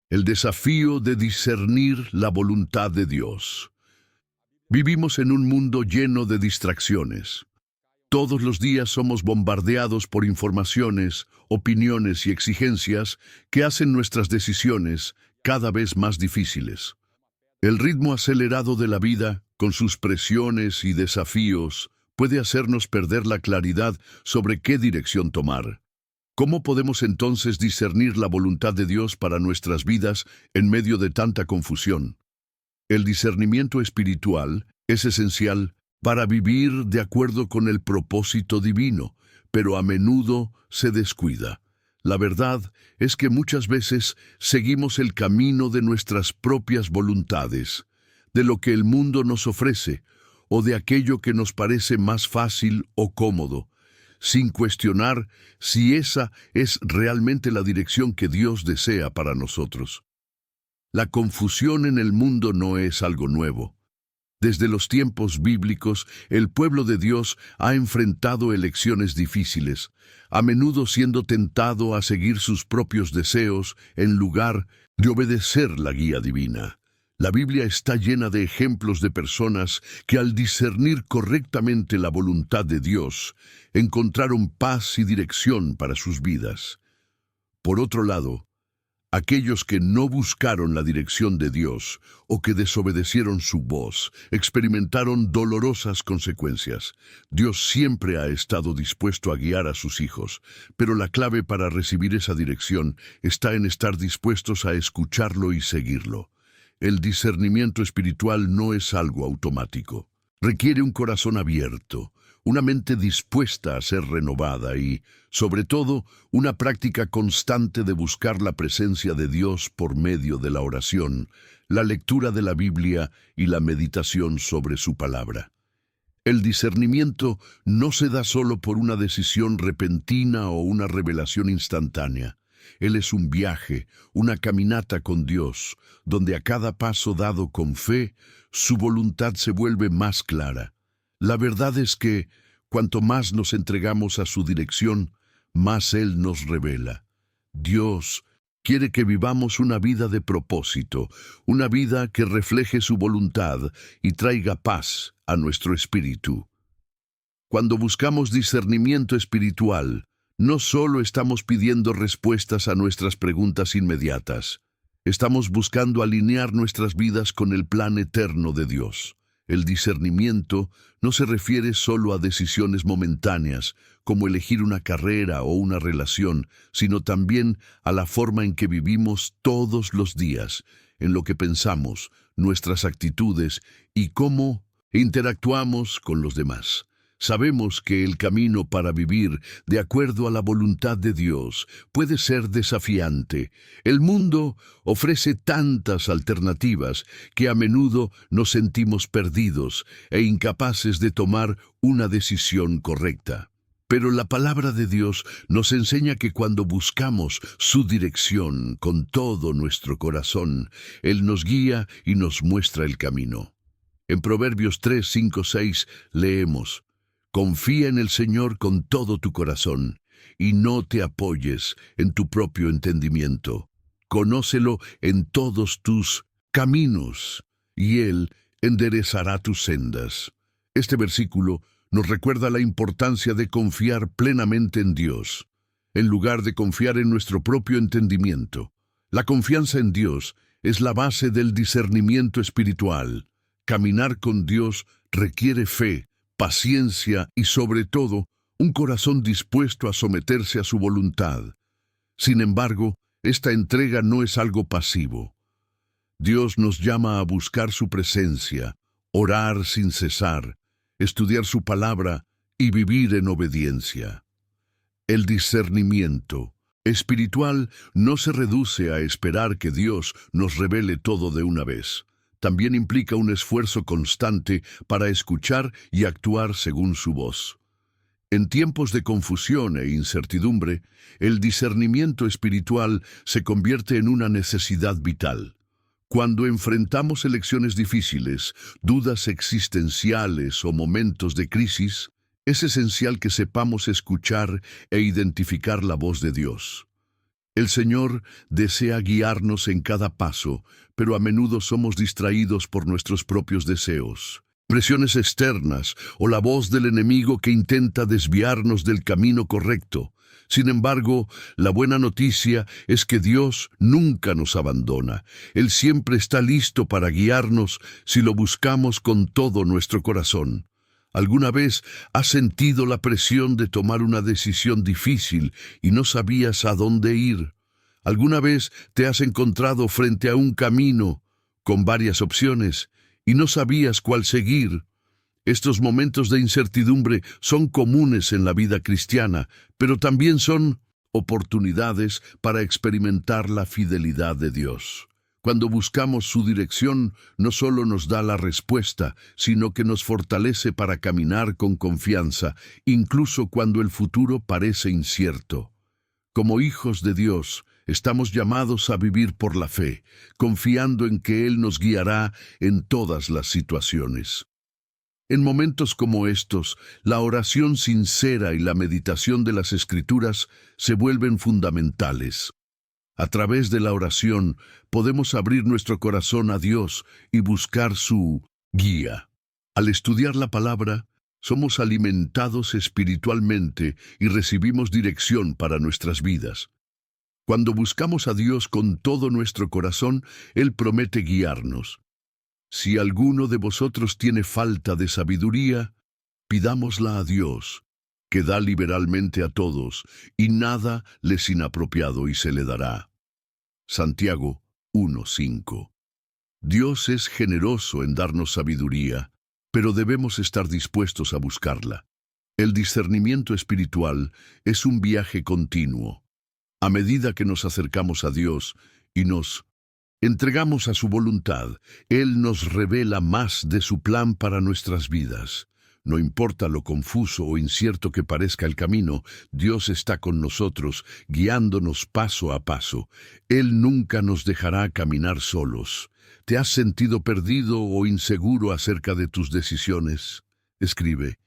El desafío de discernir la voluntad de Dios. Vivimos en un mundo lleno de distracciones. Todos los días somos bombardeados por informaciones, opiniones y exigencias que hacen nuestras decisiones cada vez más difíciles. El ritmo acelerado de la vida, con sus presiones y desafíos, puede hacernos perder la claridad sobre qué dirección tomar. ¿Cómo podemos entonces discernir la voluntad de Dios para nuestras vidas en medio de tanta confusión? El discernimiento espiritual es esencial para vivir de acuerdo con el propósito divino, pero a menudo se descuida. La verdad es que muchas veces seguimos el camino de nuestras propias voluntades, de lo que el mundo nos ofrece, o de aquello que nos parece más fácil o cómodo, sin cuestionar si esa es realmente la dirección que Dios desea para nosotros. La confusión en el mundo no es algo nuevo. Desde los tiempos bíblicos, el pueblo de Dios ha enfrentado elecciones difíciles, a menudo siendo tentado a seguir sus propios deseos en lugar de obedecer la guía divina. La Biblia está llena de ejemplos de personas que al discernir correctamente la voluntad de Dios, encontraron paz y dirección para sus vidas. Por otro lado, aquellos que no buscaron la dirección de Dios o que desobedecieron su voz experimentaron dolorosas consecuencias. Dios siempre ha estado dispuesto a guiar a sus hijos, pero la clave para recibir esa dirección está en estar dispuestos a escucharlo y seguirlo. El discernimiento espiritual no es algo automático. Requiere un corazón abierto, una mente dispuesta a ser renovada y, sobre todo, una práctica constante de buscar la presencia de Dios por medio de la oración, la lectura de la Biblia y la meditación sobre su palabra. El discernimiento no se da solo por una decisión repentina o una revelación instantánea. Él es un viaje, una caminata con Dios, donde a cada paso dado con fe, su voluntad se vuelve más clara. La verdad es que, cuanto más nos entregamos a su dirección, más Él nos revela. Dios quiere que vivamos una vida de propósito, una vida que refleje su voluntad y traiga paz a nuestro espíritu. Cuando buscamos discernimiento espiritual, no solo estamos pidiendo respuestas a nuestras preguntas inmediatas, estamos buscando alinear nuestras vidas con el plan eterno de Dios. El discernimiento no se refiere solo a decisiones momentáneas, como elegir una carrera o una relación, sino también a la forma en que vivimos todos los días, en lo que pensamos, nuestras actitudes y cómo interactuamos con los demás. Sabemos que el camino para vivir de acuerdo a la voluntad de Dios puede ser desafiante. El mundo ofrece tantas alternativas que a menudo nos sentimos perdidos e incapaces de tomar una decisión correcta. Pero la palabra de Dios nos enseña que cuando buscamos su dirección con todo nuestro corazón, Él nos guía y nos muestra el camino. En Proverbios 3, 5, 6 leemos: Confía en el Señor con todo tu corazón, y no te apoyes en tu propio entendimiento. Conócelo en todos tus caminos, y Él enderezará tus sendas. Este versículo nos recuerda la importancia de confiar plenamente en Dios, en lugar de confiar en nuestro propio entendimiento. La confianza en Dios es la base del discernimiento espiritual. Caminar con Dios requiere fe, paciencia y, sobre todo, un corazón dispuesto a someterse a su voluntad. Sin embargo, esta entrega no es algo pasivo. Dios nos llama a buscar su presencia, orar sin cesar, estudiar su palabra y vivir en obediencia. El discernimiento espiritual no se reduce a esperar que Dios nos revele todo de una vez. También implica un esfuerzo constante para escuchar y actuar según su voz. En tiempos de confusión e incertidumbre, el discernimiento espiritual se convierte en una necesidad vital. Cuando enfrentamos elecciones difíciles, dudas existenciales o momentos de crisis, es esencial que sepamos escuchar e identificar la voz de Dios. El Señor desea guiarnos en cada paso, pero a menudo somos distraídos por nuestros propios deseos, presiones externas o la voz del enemigo que intenta desviarnos del camino correcto. Sin embargo, la buena noticia es que Dios nunca nos abandona. Él siempre está listo para guiarnos si lo buscamos con todo nuestro corazón. ¿Alguna vez has sentido la presión de tomar una decisión difícil y no sabías a dónde ir? ¿Alguna vez te has encontrado frente a un camino con varias opciones y no sabías cuál seguir? Estos momentos de incertidumbre son comunes en la vida cristiana, pero también son oportunidades para experimentar la fidelidad de Dios. Cuando buscamos su dirección, no solo nos da la respuesta, sino que nos fortalece para caminar con confianza, incluso cuando el futuro parece incierto. Como hijos de Dios, estamos llamados a vivir por la fe, confiando en que Él nos guiará en todas las situaciones. En momentos como estos, la oración sincera y la meditación de las Escrituras se vuelven fundamentales. A través de la oración podemos abrir nuestro corazón a Dios y buscar su guía. Al estudiar la palabra, somos alimentados espiritualmente y recibimos dirección para nuestras vidas. Cuando buscamos a Dios con todo nuestro corazón, Él promete guiarnos. Si alguno de vosotros tiene falta de sabiduría, pidámosla a Dios, que da liberalmente a todos, y nada le es inapropiado y se le dará. Santiago 1:5. Dios es generoso en darnos sabiduría, pero debemos estar dispuestos a buscarla. El discernimiento espiritual es un viaje continuo. A medida que nos acercamos a Dios y nos entregamos a su voluntad, Él nos revela más de su plan para nuestras vidas. No importa lo confuso o incierto que parezca el camino, Dios está con nosotros, guiándonos paso a paso. Él nunca nos dejará caminar solos. ¿Te has sentido perdido o inseguro acerca de tus decisiones? Escribe: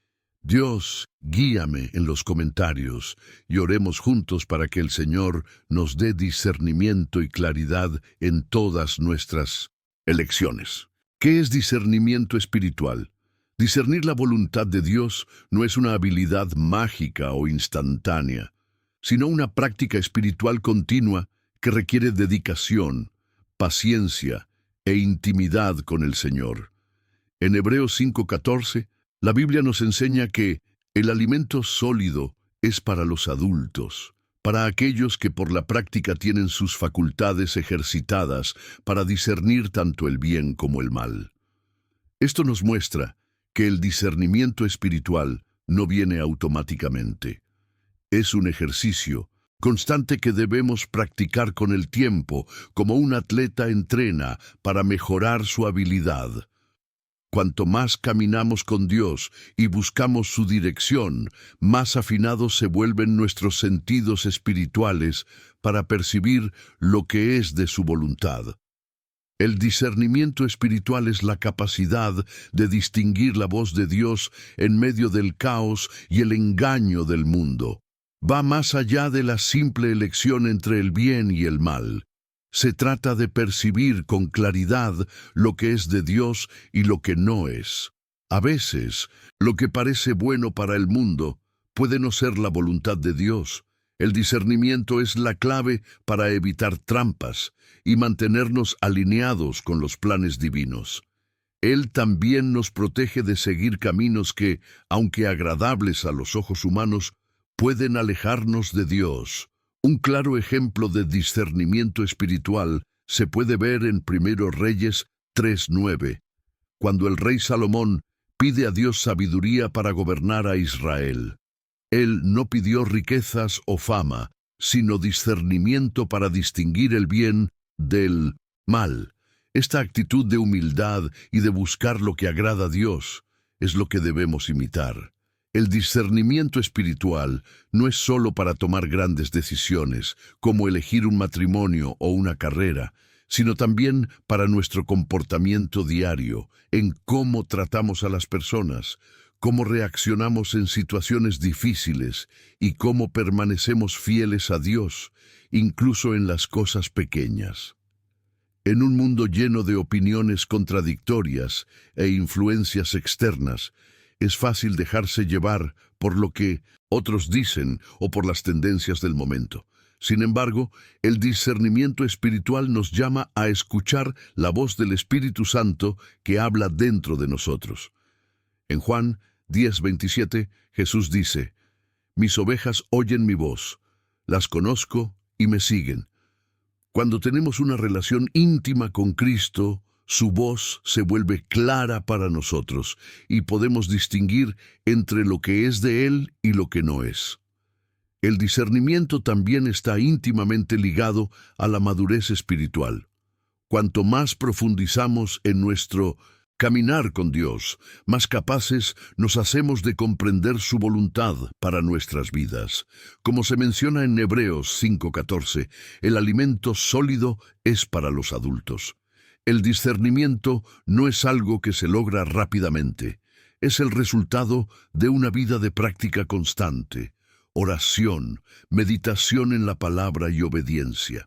Dios, guíame en los comentarios y oremos juntos para que el Señor nos dé discernimiento y claridad en todas nuestras elecciones. ¿Qué es discernimiento espiritual? Discernir la voluntad de Dios no es una habilidad mágica o instantánea, sino una práctica espiritual continua que requiere dedicación, paciencia e intimidad con el Señor. En Hebreos 5:14, la Biblia nos enseña que el alimento sólido es para los adultos, para aquellos que por la práctica tienen sus facultades ejercitadas para discernir tanto el bien como el mal. Esto nos muestra que el discernimiento espiritual no viene automáticamente. Es un ejercicio constante que debemos practicar con el tiempo, como un atleta entrena para mejorar su habilidad. Cuanto más caminamos con Dios y buscamos su dirección, más afinados se vuelven nuestros sentidos espirituales para percibir lo que es de su voluntad. El discernimiento espiritual es la capacidad de distinguir la voz de Dios en medio del caos y el engaño del mundo. Va más allá de la simple elección entre el bien y el mal. Se trata de percibir con claridad lo que es de Dios y lo que no es. A veces, lo que parece bueno para el mundo puede no ser la voluntad de Dios. El discernimiento es la clave para evitar trampas y mantenernos alineados con los planes divinos. Él también nos protege de seguir caminos que, aunque agradables a los ojos humanos, pueden alejarnos de Dios. Un claro ejemplo de discernimiento espiritual se puede ver en 1 Reyes 3:9, cuando el rey Salomón pide a Dios sabiduría para gobernar a Israel. Él no pidió riquezas o fama, sino discernimiento para distinguir el bien del mal. Esta actitud de humildad y de buscar lo que agrada a Dios es lo que debemos imitar. El discernimiento espiritual no es solo para tomar grandes decisiones, como elegir un matrimonio o una carrera, sino también para nuestro comportamiento diario, en cómo tratamos a las personas, cómo reaccionamos en situaciones difíciles y cómo permanecemos fieles a Dios, incluso en las cosas pequeñas. En un mundo lleno de opiniones contradictorias e influencias externas, es fácil dejarse llevar por lo que otros dicen o por las tendencias del momento. Sin embargo, el discernimiento espiritual nos llama a escuchar la voz del Espíritu Santo que habla dentro de nosotros. En Juan 10:27, Jesús dice: «Mis ovejas oyen mi voz, las conozco y me siguen». Cuando tenemos una relación íntima con Cristo, su voz se vuelve clara para nosotros y podemos distinguir entre lo que es de Él y lo que no es. El discernimiento también está íntimamente ligado a la madurez espiritual. Cuanto más profundizamos en nuestro caminar con Dios, más capaces nos hacemos de comprender su voluntad para nuestras vidas. Como se menciona en Hebreos 5:14, el alimento sólido es para los adultos. El discernimiento no es algo que se logra rápidamente, es el resultado de una vida de práctica constante, oración, meditación en la palabra y obediencia.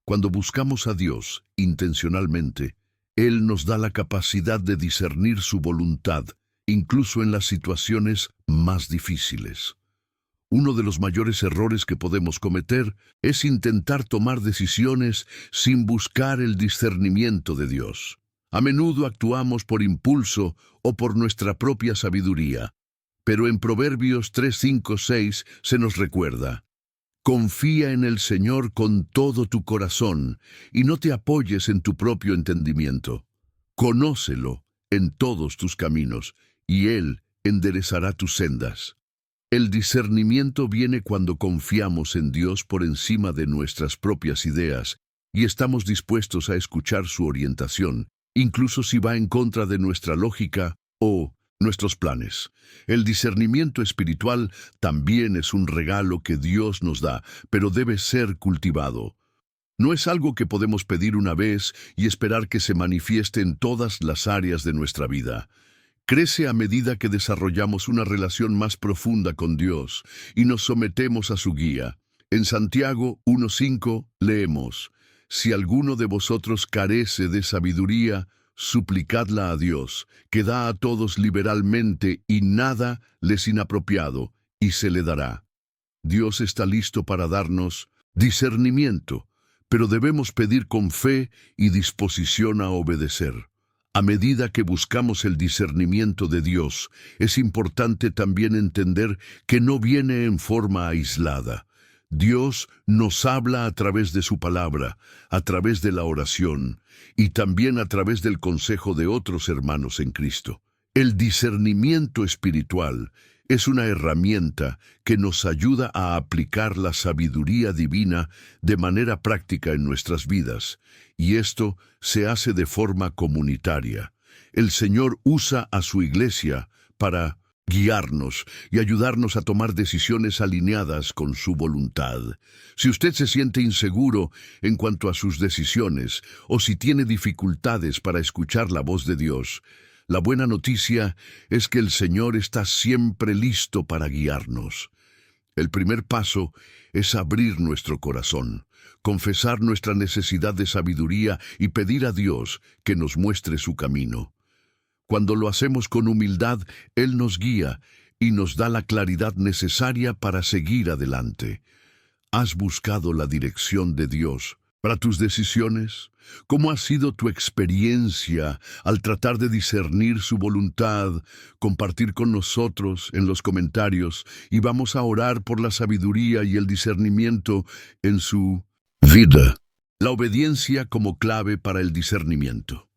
Cuando buscamos a Dios intencionalmente, Él nos da la capacidad de discernir su voluntad, incluso en las situaciones más difíciles. Uno de los mayores errores que podemos cometer es intentar tomar decisiones sin buscar el discernimiento de Dios. A menudo actuamos por impulso o por nuestra propia sabiduría, pero en Proverbios 3:5-6 se nos recuerda: «Confía en el Señor con todo tu corazón y no te apoyes en tu propio entendimiento. Conócelo en todos tus caminos y Él enderezará tus sendas». El discernimiento viene cuando confiamos en Dios por encima de nuestras propias ideas y estamos dispuestos a escuchar su orientación, incluso si va en contra de nuestra lógica o nuestros planes. El discernimiento espiritual también es un regalo que Dios nos da, pero debe ser cultivado. No es algo que podemos pedir una vez y esperar que se manifieste en todas las áreas de nuestra vida. Crece a medida que desarrollamos una relación más profunda con Dios y nos sometemos a su guía. En Santiago 1:5 leemos: «Si alguno de vosotros carece de sabiduría, suplicadla a Dios, que da a todos liberalmente y nada les inapropiado, y se le dará». Dios está listo para darnos discernimiento, pero debemos pedir con fe y disposición a obedecer. A medida que buscamos el discernimiento de Dios, es importante también entender que no viene en forma aislada. Dios nos habla a través de su palabra, a través de la oración y también a través del consejo de otros hermanos en Cristo. El discernimiento espiritual es una herramienta que nos ayuda a aplicar la sabiduría divina de manera práctica en nuestras vidas, y esto se hace de forma comunitaria. El Señor usa a su iglesia para guiarnos y ayudarnos a tomar decisiones alineadas con su voluntad. Si usted se siente inseguro en cuanto a sus decisiones o si tiene dificultades para escuchar la voz de Dios, la buena noticia es que el Señor está siempre listo para guiarnos. El primer paso es abrir nuestro corazón, confesar nuestra necesidad de sabiduría y pedir a Dios que nos muestre su camino. Cuando lo hacemos con humildad, Él nos guía y nos da la claridad necesaria para seguir adelante. ¿Has buscado la dirección de Dios para tus decisiones? ¿Cómo ha sido tu experiencia al tratar de discernir su voluntad? Compartir con nosotros en los comentarios y vamos a orar por la sabiduría y el discernimiento en su vida. La obediencia como clave para el discernimiento.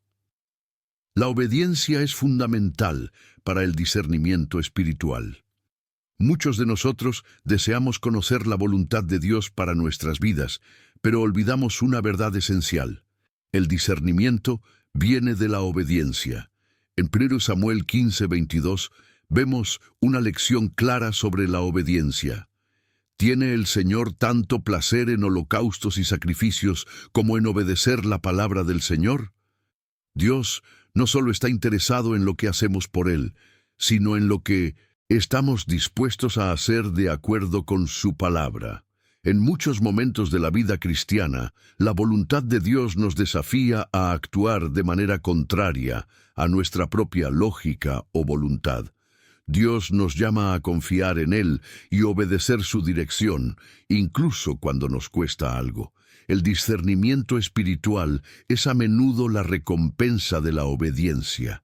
La obediencia es fundamental para el discernimiento espiritual. Muchos de nosotros deseamos conocer la voluntad de Dios para nuestras vidas, pero olvidamos una verdad esencial. El discernimiento viene de la obediencia. En 1 Samuel 15:22 vemos una lección clara sobre la obediencia. ¿Tiene el Señor tanto placer en holocaustos y sacrificios como en obedecer la palabra del Señor? Dios no solo está interesado en lo que hacemos por Él, sino en lo que estamos dispuestos a hacer de acuerdo con su palabra. En muchos momentos de la vida cristiana, la voluntad de Dios nos desafía a actuar de manera contraria a nuestra propia lógica o voluntad. Dios nos llama a confiar en Él y obedecer su dirección, incluso cuando nos cuesta algo. El discernimiento espiritual es a menudo la recompensa de la obediencia.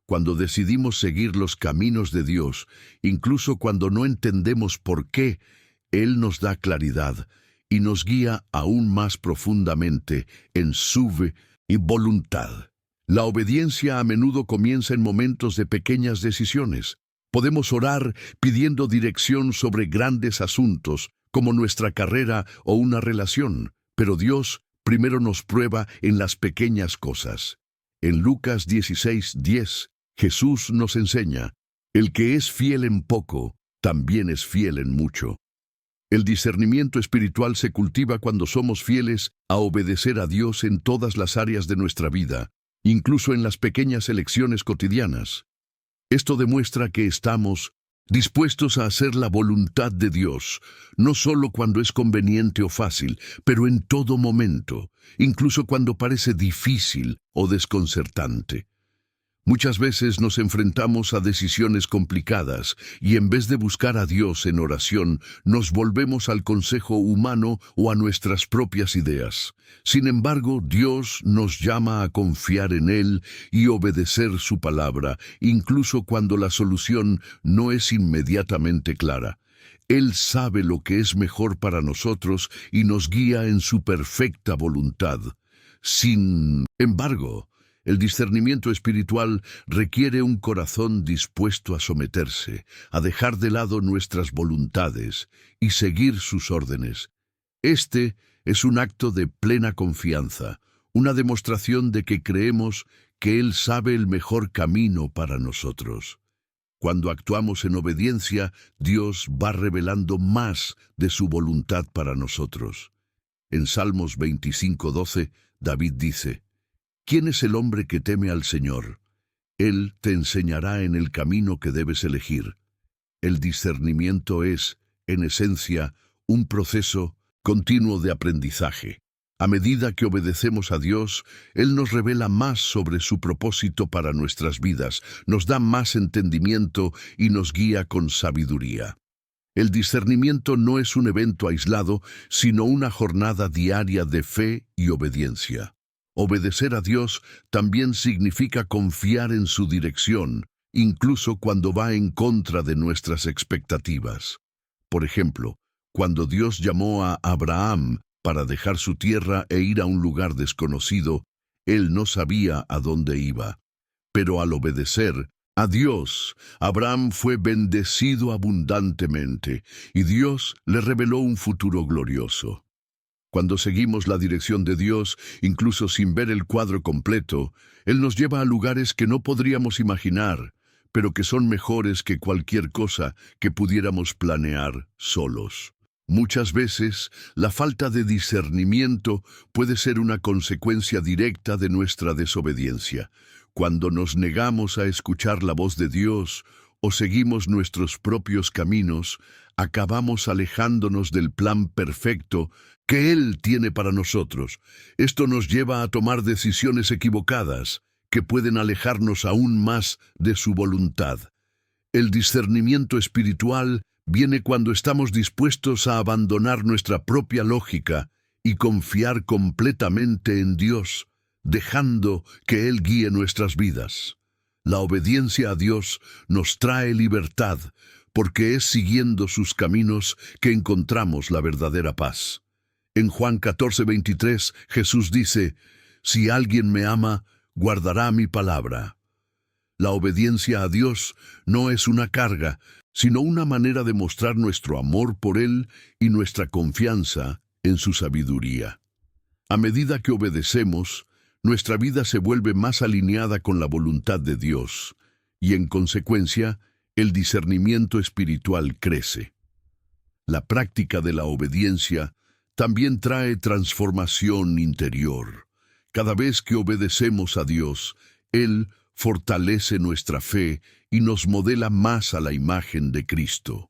Cuando decidimos seguir los caminos de Dios, incluso cuando no entendemos por qué, Él nos da claridad y nos guía aún más profundamente en su voluntad. La obediencia a menudo comienza en momentos de pequeñas decisiones. Podemos orar pidiendo dirección sobre grandes asuntos, como nuestra carrera o una relación, pero Dios primero nos prueba en las pequeñas cosas. En Lucas 16:10, Jesús nos enseña: el que es fiel en poco, también es fiel en mucho. El discernimiento espiritual se cultiva cuando somos fieles a obedecer a Dios en todas las áreas de nuestra vida, incluso en las pequeñas elecciones cotidianas. Esto demuestra que estamos dispuestos a hacer la voluntad de Dios, no solo cuando es conveniente o fácil, pero en todo momento, incluso cuando parece difícil o desconcertante. Muchas veces nos enfrentamos a decisiones complicadas y en vez de buscar a Dios en oración, nos volvemos al consejo humano o a nuestras propias ideas. Sin embargo, Dios nos llama a confiar en Él y obedecer su palabra, incluso cuando la solución no es inmediatamente clara. Él sabe lo que es mejor para nosotros y nos guía en su perfecta voluntad. Sin embargo, el discernimiento espiritual requiere un corazón dispuesto a someterse, a dejar de lado nuestras voluntades y seguir sus órdenes. Este es un acto de plena confianza, una demostración de que creemos que Él sabe el mejor camino para nosotros. Cuando actuamos en obediencia, Dios va revelando más de su voluntad para nosotros. En Salmos 25:12, David dice: ¿quién es el hombre que teme al Señor? Él te enseñará en el camino que debes elegir. El discernimiento es, en esencia, un proceso continuo de aprendizaje. A medida que obedecemos a Dios, Él nos revela más sobre su propósito para nuestras vidas, nos da más entendimiento y nos guía con sabiduría. El discernimiento no es un evento aislado, sino una jornada diaria de fe y obediencia. Obedecer a Dios también significa confiar en su dirección, incluso cuando va en contra de nuestras expectativas. Por ejemplo, cuando Dios llamó a Abraham para dejar su tierra e ir a un lugar desconocido, él no sabía a dónde iba. Pero al obedecer a Dios, Abraham fue bendecido abundantemente, y Dios le reveló un futuro glorioso. Cuando seguimos la dirección de Dios, incluso sin ver el cuadro completo, Él nos lleva a lugares que no podríamos imaginar, pero que son mejores que cualquier cosa que pudiéramos planear solos. Muchas veces, la falta de discernimiento puede ser una consecuencia directa de nuestra desobediencia. Cuando nos negamos a escuchar la voz de Dios o seguimos nuestros propios caminos, acabamos alejándonos del plan perfecto que Él tiene para nosotros. Esto nos lleva a tomar decisiones equivocadas que pueden alejarnos aún más de su voluntad. El discernimiento espiritual viene cuando estamos dispuestos a abandonar nuestra propia lógica y confiar completamente en Dios, dejando que Él guíe nuestras vidas. La obediencia a Dios nos trae libertad, porque es siguiendo sus caminos que encontramos la verdadera paz. En Juan 14:23, Jesús dice: si alguien me ama, guardará mi palabra. La obediencia a Dios no es una carga, sino una manera de mostrar nuestro amor por Él y nuestra confianza en su sabiduría. A medida que obedecemos, nuestra vida se vuelve más alineada con la voluntad de Dios, y en consecuencia, el discernimiento espiritual crece. La práctica de la obediencia también trae transformación interior. Cada vez que obedecemos a Dios, Él fortalece nuestra fe y nos modela más a la imagen de Cristo.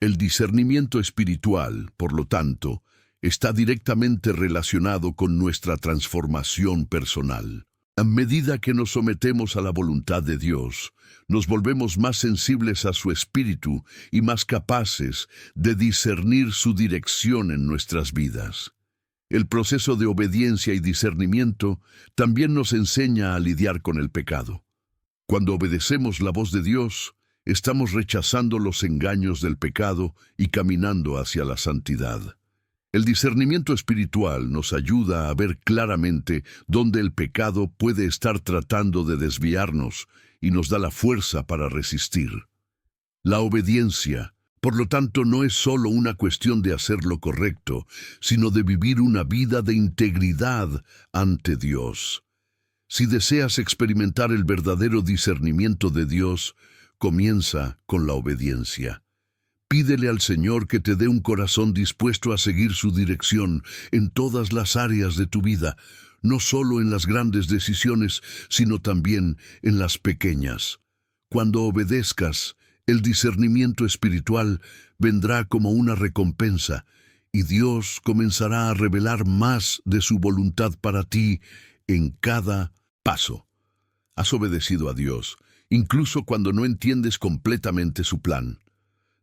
El discernimiento espiritual, por lo tanto, está directamente relacionado con nuestra transformación personal. A medida que nos sometemos a la voluntad de Dios, nos volvemos más sensibles a su espíritu y más capaces de discernir su dirección en nuestras vidas. El proceso de obediencia y discernimiento también nos enseña a lidiar con el pecado. Cuando obedecemos la voz de Dios, estamos rechazando los engaños del pecado y caminando hacia la santidad. El discernimiento espiritual nos ayuda a ver claramente dónde el pecado puede estar tratando de desviarnos y nos da la fuerza para resistir. La obediencia, por lo tanto, no es solo una cuestión de hacer lo correcto, sino de vivir una vida de integridad ante Dios. Si deseas experimentar el verdadero discernimiento de Dios, comienza con la obediencia. Pídele al Señor que te dé un corazón dispuesto a seguir su dirección en todas las áreas de tu vida, no solo en las grandes decisiones, sino también en las pequeñas. Cuando obedezcas, el discernimiento espiritual vendrá como una recompensa, y Dios comenzará a revelar más de su voluntad para ti en cada paso. Has obedecido a Dios, incluso cuando no entiendes completamente su plan.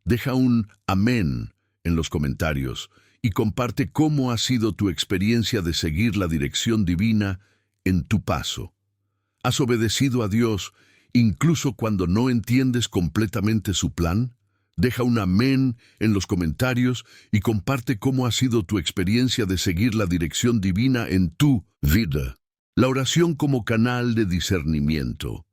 Deja un amén en los comentarios y comparte cómo ha sido tu experiencia de seguir la dirección divina en tu paso. ¿Has obedecido a Dios incluso cuando no entiendes completamente su plan? Deja un amén en los comentarios y comparte cómo ha sido tu experiencia de seguir la dirección divina en tu vida. La oración como canal de discernimiento.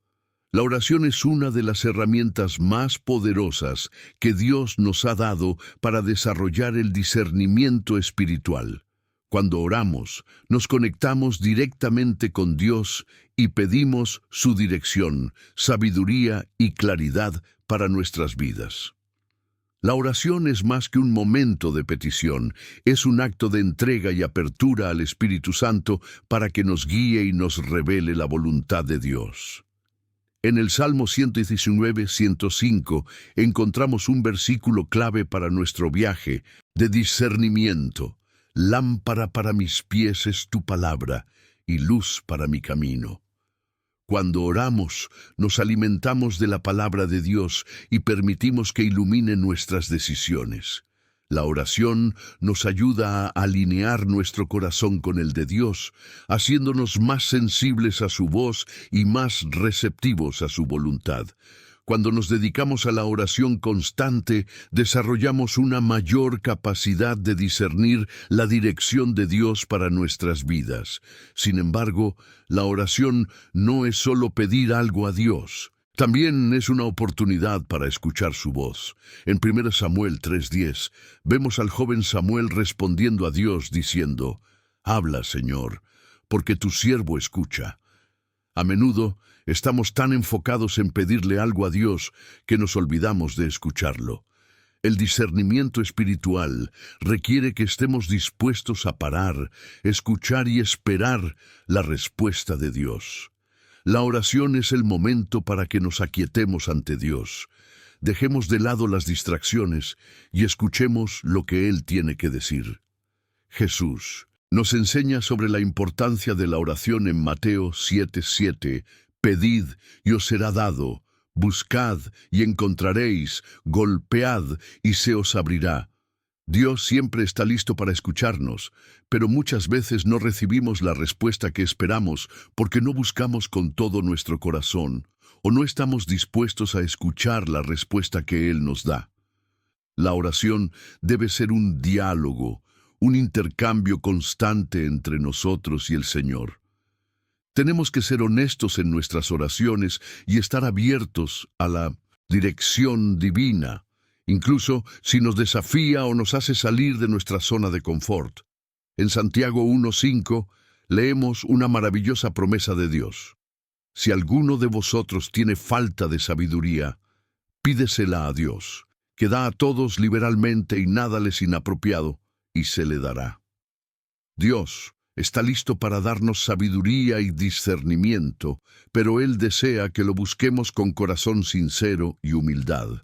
La oración es una de las herramientas más poderosas que Dios nos ha dado para desarrollar el discernimiento espiritual. Cuando oramos, nos conectamos directamente con Dios y pedimos su dirección, sabiduría y claridad para nuestras vidas. La oración es más que un momento de petición, es un acto de entrega y apertura al Espíritu Santo para que nos guíe y nos revele la voluntad de Dios. En el Salmo 119-105 encontramos un versículo clave para nuestro viaje de discernimiento. Lámpara para mis pies es tu palabra y luz para mi camino. Cuando oramos, nos alimentamos de la palabra de Dios y permitimos que ilumine nuestras decisiones. La oración nos ayuda a alinear nuestro corazón con el de Dios, haciéndonos más sensibles a su voz y más receptivos a su voluntad. Cuando nos dedicamos a la oración constante, desarrollamos una mayor capacidad de discernir la dirección de Dios para nuestras vidas. Sin embargo, la oración no es solo pedir algo a Dios. También es una oportunidad para escuchar su voz. En 1 Samuel 3:10, vemos al joven Samuel respondiendo a Dios diciendo: «Habla, Señor, porque tu siervo escucha». A menudo estamos tan enfocados en pedirle algo a Dios que nos olvidamos de escucharlo. El discernimiento espiritual requiere que estemos dispuestos a parar, escuchar y esperar la respuesta de Dios. La oración es el momento para que nos aquietemos ante Dios. Dejemos de lado las distracciones y escuchemos lo que Él tiene que decir. Jesús nos enseña sobre la importancia de la oración en Mateo 7:7. Pedid y os será dado, buscad y encontraréis, golpead y se os abrirá. Dios siempre está listo para escucharnos, pero muchas veces no recibimos la respuesta que esperamos porque no buscamos con todo nuestro corazón o no estamos dispuestos a escuchar la respuesta que Él nos da. La oración debe ser un diálogo, un intercambio constante entre nosotros y el Señor. Tenemos que ser honestos en nuestras oraciones y estar abiertos a la dirección divina, incluso si nos desafía o nos hace salir de nuestra zona de confort. En Santiago 1:5 leemos una maravillosa promesa de Dios. Si alguno de vosotros tiene falta de sabiduría, pídesela a Dios, que da a todos liberalmente y nada les inapropiado, y se le dará. Dios está listo para darnos sabiduría y discernimiento, pero Él desea que lo busquemos con corazón sincero y humildad.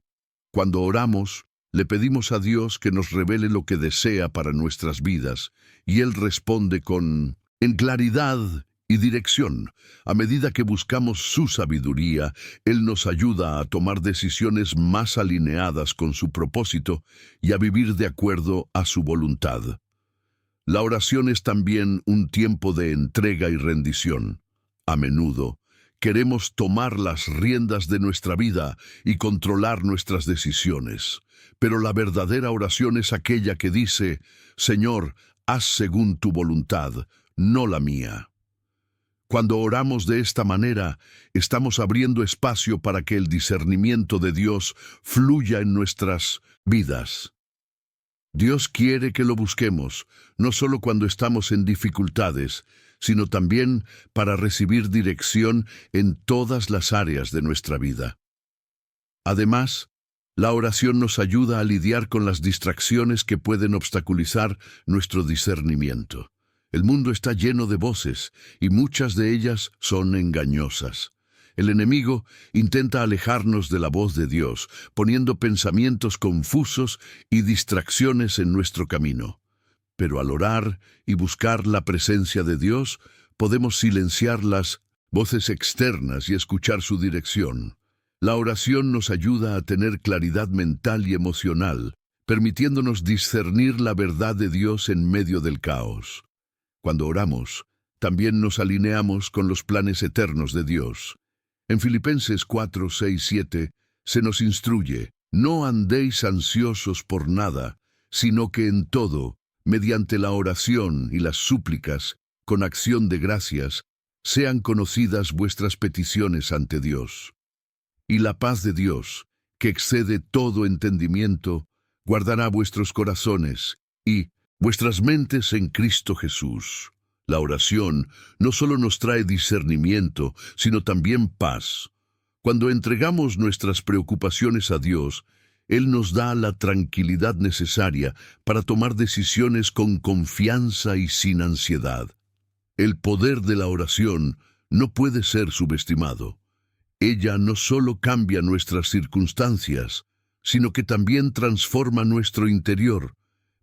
Cuando oramos, le pedimos a Dios que nos revele lo que desea para nuestras vidas, y Él responde en claridad y dirección. A medida que buscamos su sabiduría, Él nos ayuda a tomar decisiones más alineadas con su propósito y a vivir de acuerdo a su voluntad. La oración es también un tiempo de entrega y rendición. A menudo, queremos tomar las riendas de nuestra vida y controlar nuestras decisiones. Pero la verdadera oración es aquella que dice: Señor, haz según tu voluntad, no la mía. Cuando oramos de esta manera, estamos abriendo espacio para que el discernimiento de Dios fluya en nuestras vidas. Dios quiere que lo busquemos, no solo cuando estamos en dificultades, sino también para recibir dirección en todas las áreas de nuestra vida. Además, la oración nos ayuda a lidiar con las distracciones que pueden obstaculizar nuestro discernimiento. El mundo está lleno de voces, y muchas de ellas son engañosas. El enemigo intenta alejarnos de la voz de Dios, poniendo pensamientos confusos y distracciones en nuestro camino. Pero al orar y buscar la presencia de Dios, podemos silenciar las voces externas y escuchar su dirección. La oración nos ayuda a tener claridad mental y emocional, permitiéndonos discernir la verdad de Dios en medio del caos. Cuando oramos, también nos alineamos con los planes eternos de Dios. En Filipenses 4, 6, 7 se nos instruye: no andéis ansiosos por nada, sino que en todo, mediante la oración y las súplicas, con acción de gracias, sean conocidas vuestras peticiones ante Dios. Y la paz de Dios, que excede todo entendimiento, guardará vuestros corazones y vuestras mentes en Cristo Jesús. La oración no solo nos trae discernimiento, sino también paz. Cuando entregamos nuestras preocupaciones a Dios, Él nos da la tranquilidad necesaria para tomar decisiones con confianza y sin ansiedad. El poder de la oración no puede ser subestimado. Ella no solo cambia nuestras circunstancias, sino que también transforma nuestro interior,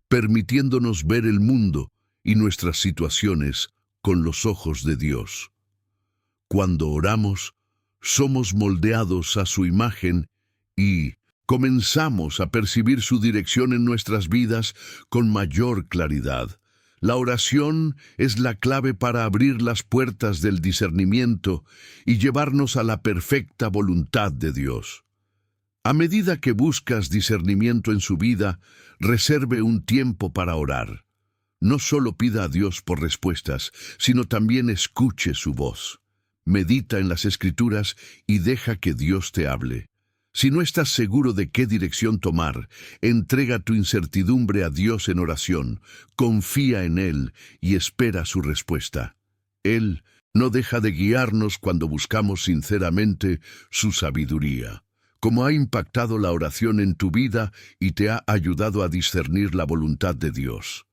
permitiéndonos ver el mundo y nuestras situaciones con los ojos de Dios. Cuando oramos, somos moldeados a su imagen y comenzamos a percibir su dirección en nuestras vidas con mayor claridad. La oración es la clave para abrir las puertas del discernimiento y llevarnos a la perfecta voluntad de Dios. A medida que buscas discernimiento en su vida, reserve un tiempo para orar. No solo pida a Dios por respuestas, sino también escuche su voz. Medita en las Escrituras y deja que Dios te hable. Si no estás seguro de qué dirección tomar, entrega tu incertidumbre a Dios en oración, confía en Él y espera su respuesta. Él no deja de guiarnos cuando buscamos sinceramente su sabiduría. ¿Cómo ha impactado la oración en tu vida y te ha ayudado a discernir la voluntad de Dios?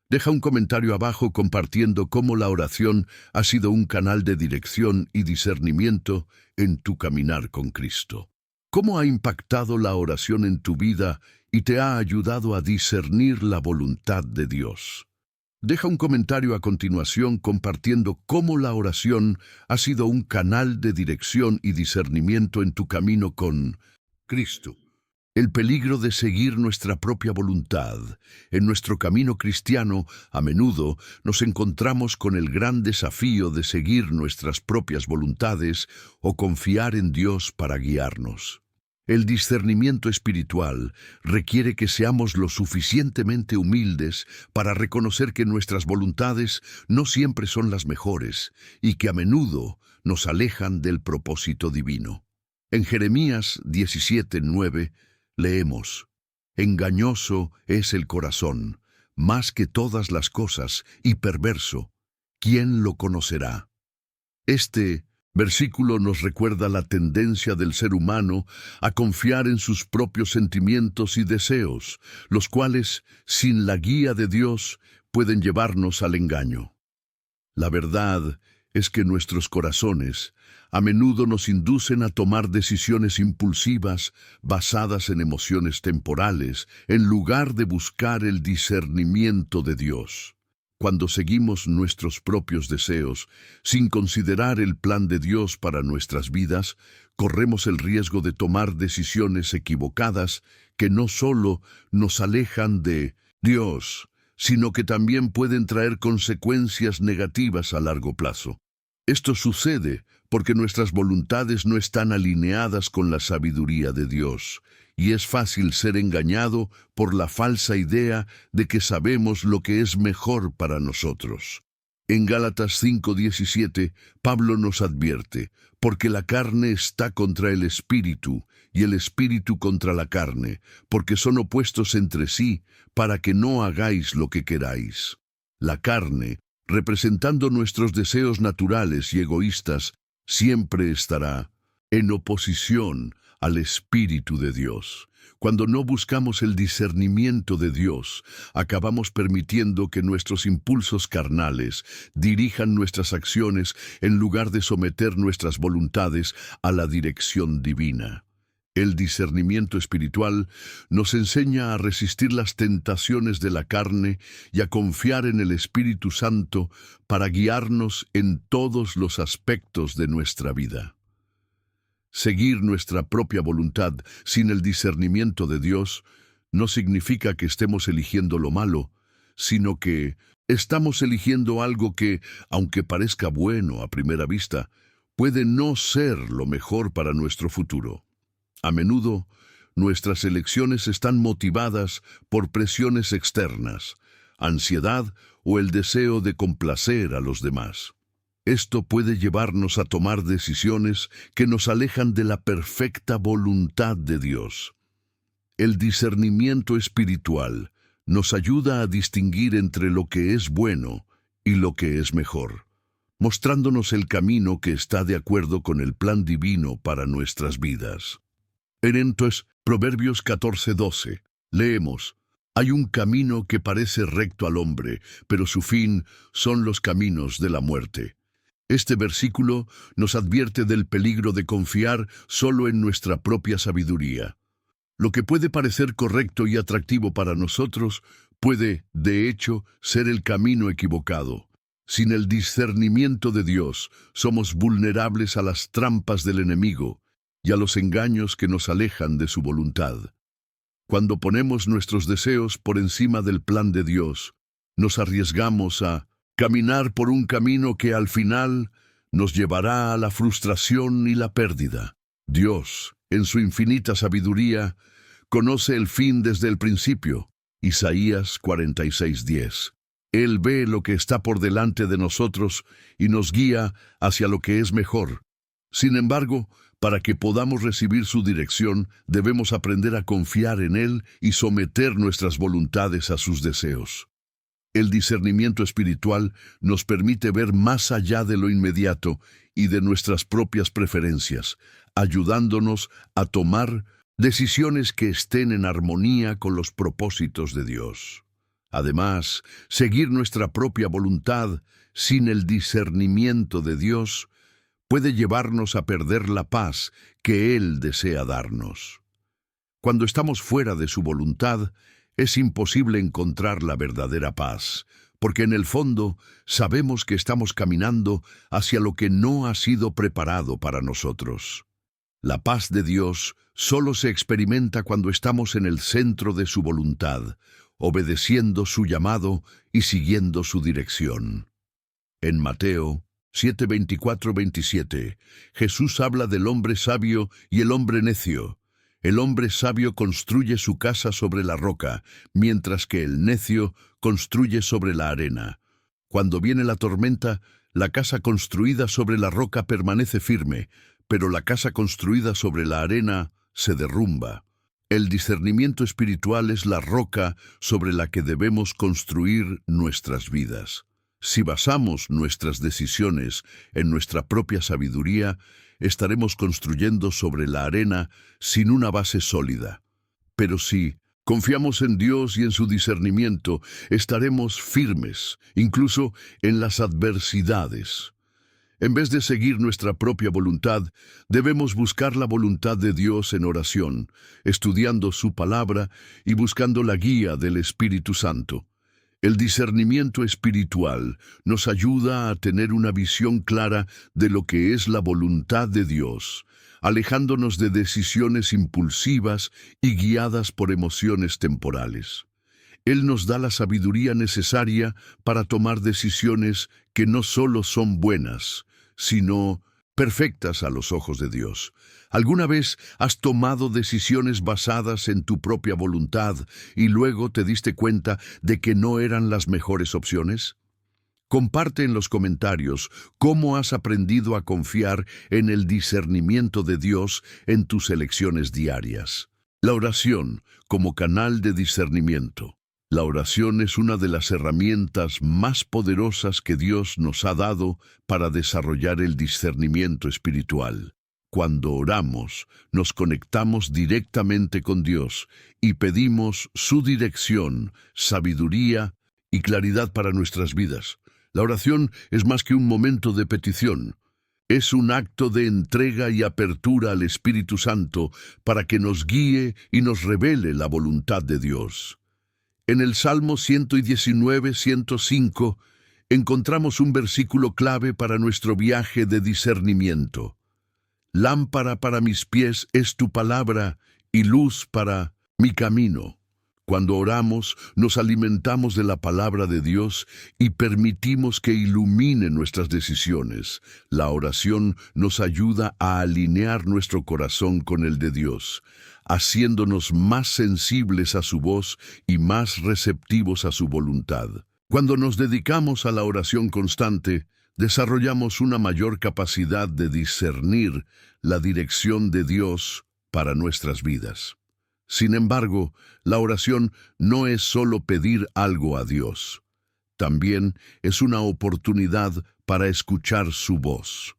Deja un comentario abajo compartiendo cómo la oración ha sido un canal de dirección y discernimiento en tu caminar con Cristo. ¿Cómo ha impactado la oración en tu vida y te ha ayudado a discernir la voluntad de Dios? Deja un comentario a continuación compartiendo cómo la oración ha sido un canal de dirección y discernimiento en tu camino con Cristo. El peligro de seguir nuestra propia voluntad. En nuestro camino cristiano, a menudo nos encontramos con el gran desafío de seguir nuestras propias voluntades o confiar en Dios para guiarnos. El discernimiento espiritual requiere que seamos lo suficientemente humildes para reconocer que nuestras voluntades no siempre son las mejores y que a menudo nos alejan del propósito divino. En Jeremías 17:9 leemos: engañoso es el corazón, más que todas las cosas, y perverso. ¿Quién lo conocerá? Este versículo nos recuerda la tendencia del ser humano a confiar en sus propios sentimientos y deseos, los cuales, sin la guía de Dios, pueden llevarnos al engaño. La verdad es que nuestros corazones a menudo nos inducen a tomar decisiones impulsivas basadas en emociones temporales, en lugar de buscar el discernimiento de Dios. Cuando seguimos nuestros propios deseos, sin considerar el plan de Dios para nuestras vidas, corremos el riesgo de tomar decisiones equivocadas que no solo nos alejan de Dios, sino que también pueden traer consecuencias negativas a largo plazo. Esto sucede porque nuestras voluntades no están alineadas con la sabiduría de Dios, y es fácil ser engañado por la falsa idea de que sabemos lo que es mejor para nosotros. En Gálatas 5:17, Pablo nos advierte, porque la carne está contra el espíritu, y el espíritu contra la carne, porque son opuestos entre sí, para que no hagáis lo que queráis. La carne, representando nuestros deseos naturales y egoístas, siempre estará en oposición al Espíritu de Dios. Cuando no buscamos el discernimiento de Dios, acabamos permitiendo que nuestros impulsos carnales dirijan nuestras acciones en lugar de someter nuestras voluntades a la dirección divina. El discernimiento espiritual nos enseña a resistir las tentaciones de la carne y a confiar en el Espíritu Santo para guiarnos en todos los aspectos de nuestra vida. Seguir nuestra propia voluntad sin el discernimiento de Dios no significa que estemos eligiendo lo malo, sino que estamos eligiendo algo que, aunque parezca bueno a primera vista, puede no ser lo mejor para nuestro futuro. A menudo, nuestras elecciones están motivadas por presiones externas, ansiedad o el deseo de complacer a los demás. Esto puede llevarnos a tomar decisiones que nos alejan de la perfecta voluntad de Dios. El discernimiento espiritual nos ayuda a distinguir entre lo que es bueno y lo que es mejor, mostrándonos el camino que está de acuerdo con el plan divino para nuestras vidas. Entonces, Proverbios 14:12, leemos: Hay un camino que parece recto al hombre, pero su fin son los caminos de la muerte. Este versículo nos advierte del peligro de confiar solo en nuestra propia sabiduría. Lo que puede parecer correcto y atractivo para nosotros puede, de hecho, ser el camino equivocado. Sin el discernimiento de Dios, somos vulnerables a las trampas del enemigo y a los engaños que nos alejan de su voluntad. Cuando ponemos nuestros deseos por encima del plan de Dios, nos arriesgamos a caminar por un camino que al final nos llevará a la frustración y la pérdida. Dios, en su infinita sabiduría, conoce el fin desde el principio. Isaías 46:10. Él ve lo que está por delante de nosotros y nos guía hacia lo que es mejor. Sin embargo, para que podamos recibir su dirección, debemos aprender a confiar en Él y someter nuestras voluntades a sus deseos. El discernimiento espiritual nos permite ver más allá de lo inmediato y de nuestras propias preferencias, ayudándonos a tomar decisiones que estén en armonía con los propósitos de Dios. Además, seguir nuestra propia voluntad sin el discernimiento de Dios puede llevarnos a perder la paz que Él desea darnos. Cuando estamos fuera de su voluntad, es imposible encontrar la verdadera paz, porque en el fondo sabemos que estamos caminando hacia lo que no ha sido preparado para nosotros. La paz de Dios solo se experimenta cuando estamos en el centro de su voluntad, obedeciendo su llamado y siguiendo su dirección. En Mateo 7:24-27, Jesús habla del hombre sabio y el hombre necio. El hombre sabio construye su casa sobre la roca, mientras que el necio construye sobre la arena. Cuando viene la tormenta, la casa construida sobre la roca permanece firme, pero la casa construida sobre la arena se derrumba. El discernimiento espiritual es la roca sobre la que debemos construir nuestras vidas. Si basamos nuestras decisiones en nuestra propia sabiduría, estaremos construyendo sobre la arena sin una base sólida. Pero si Confiamos en Dios y en su discernimiento, estaremos firmes, incluso en las adversidades. En vez de seguir nuestra propia voluntad, debemos buscar la voluntad de Dios en oración, estudiando su palabra y buscando la guía del Espíritu Santo. El discernimiento espiritual nos ayuda a tener una visión clara de lo que es la voluntad de Dios, alejándonos de decisiones impulsivas y guiadas por emociones temporales. Él nos da la sabiduría necesaria para tomar decisiones que no solo son buenas, sino perfectas a los ojos de Dios. ¿Alguna vez has tomado decisiones basadas en tu propia voluntad y luego te diste cuenta de que no eran las mejores opciones? Comparte en los comentarios cómo has aprendido a confiar en el discernimiento de Dios en tus elecciones diarias. La oración como canal de discernimiento. La oración es una de las herramientas más poderosas que Dios nos ha dado para desarrollar el discernimiento espiritual. Cuando oramos, nos conectamos directamente con Dios y pedimos su dirección, sabiduría y claridad para nuestras vidas. La oración es más que un momento de petición. Es un acto de entrega y apertura al Espíritu Santo para que nos guíe y nos revele la voluntad de Dios. En el Salmo 119-105 encontramos un versículo clave para nuestro viaje de discernimiento. Lámpara para mis pies es tu palabra y luz para mi camino. Cuando oramos, nos alimentamos de la palabra de Dios y permitimos que ilumine nuestras decisiones. La oración nos ayuda a alinear nuestro corazón con el de Dios, haciéndonos más sensibles a su voz y más receptivos a su voluntad. Cuando nos dedicamos a la oración constante, desarrollamos una mayor capacidad de discernir la dirección de Dios para nuestras vidas. Sin embargo, la oración no es solo pedir algo a Dios. También es una oportunidad para escuchar su voz.